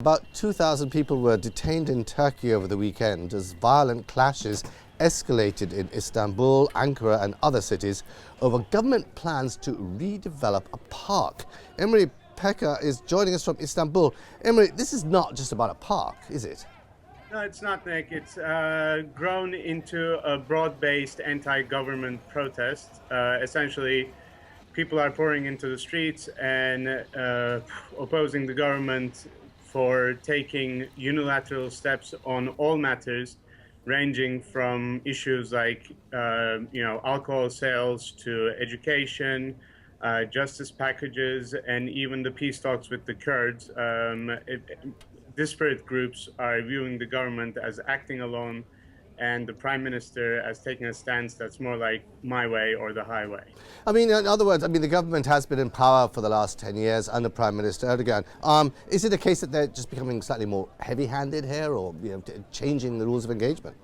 About 2,000 people were detained in Turkey over the weekend as violent clashes escalated in Istanbul, Ankara and other cities over government plans to redevelop a park. Emre Peker is joining us from Istanbul. Emre, this is not just about a park, is it? No, it's not, Nick. It's grown into a broad-based anti-government protest. Essentially, people are pouring into the streets and opposing the government for taking unilateral steps on all matters, ranging from issues like alcohol sales to education, justice packages, and even the peace talks with the Kurds. Disparate groups are viewing the government as acting alone and the prime minister as taking a stance that's more like my way or the highway. I mean, in other words, the government has been in power for the last 10 years under Prime Minister Erdogan. Is it a case that they're just becoming slightly more heavy-handed here, or changing the rules of engagement?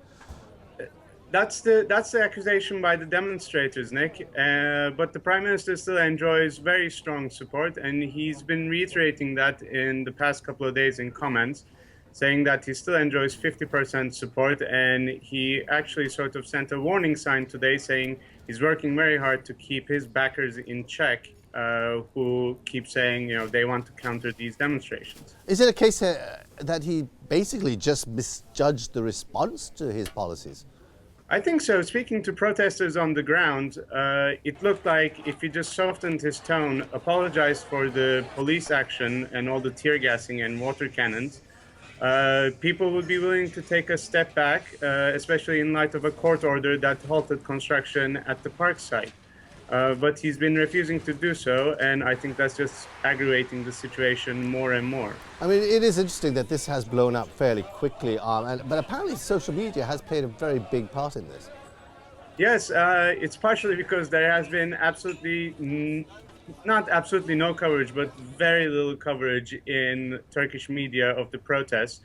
That's the accusation by the demonstrators, Nick. But the Prime Minister still enjoys very strong support, and he's been reiterating that in the past couple of days in comments, saying that he still enjoys 50% support, and he actually sort of sent a warning sign today saying he's working very hard to keep his backers in check, who keep saying, they want to counter these demonstrations. Is it a case that he basically just misjudged the response to his policies? I think so. Speaking to protesters on the ground, it looked like if he just softened his tone, apologized for the police action and all the tear gassing and water cannons, people would be willing to take a step back, especially in light of a court order that halted construction at the park site. But he's been refusing to do so, and I think that's just aggravating the situation more and more. It is interesting that this has blown up fairly quickly, but apparently social media has played a very big part in this. Yes, it's partially because there has been not absolutely no coverage, but very little coverage in Turkish media of the protests,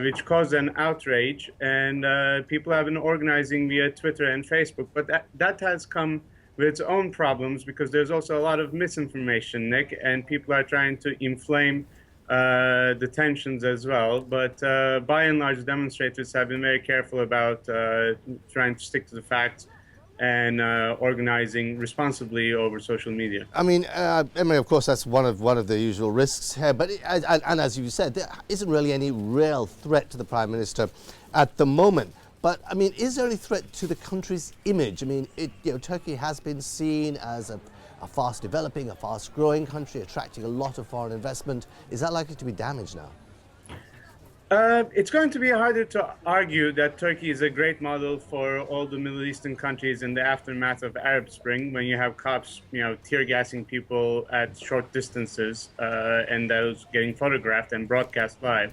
which caused an outrage, and people have been organizing via Twitter and Facebook, but that has come with its own problems because there's also a lot of misinformation, Nick, and people are trying to inflame the tensions as well. But by and large, demonstrators have been very careful about trying to stick to the facts and organizing responsibly over social media. Emre, of course, that's one of the usual risks here. But and as you said, there isn't really any real threat to the Prime Minister at the moment. But is there any threat to the country's image? Turkey has been seen as a fast developing, a fast growing country, attracting a lot of foreign investment. Is that likely to be damaged now? It's going to be harder to argue that Turkey is a great model for all the Middle Eastern countries in the aftermath of Arab Spring, when you have cops, tear gassing people at short distances, and those getting photographed and broadcast live.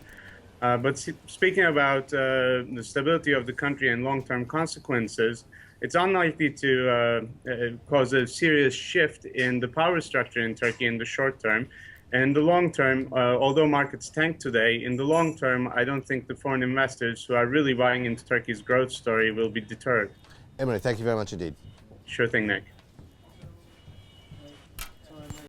But speaking about the stability of the country and long-term consequences, it's unlikely to cause a serious shift in the power structure in Turkey in the short term. And in the long term, although markets tank today, in the long term, I don't think the foreign investors who are really buying into Turkey's growth story will be deterred. Emre, thank you very much indeed. Sure thing, Nick.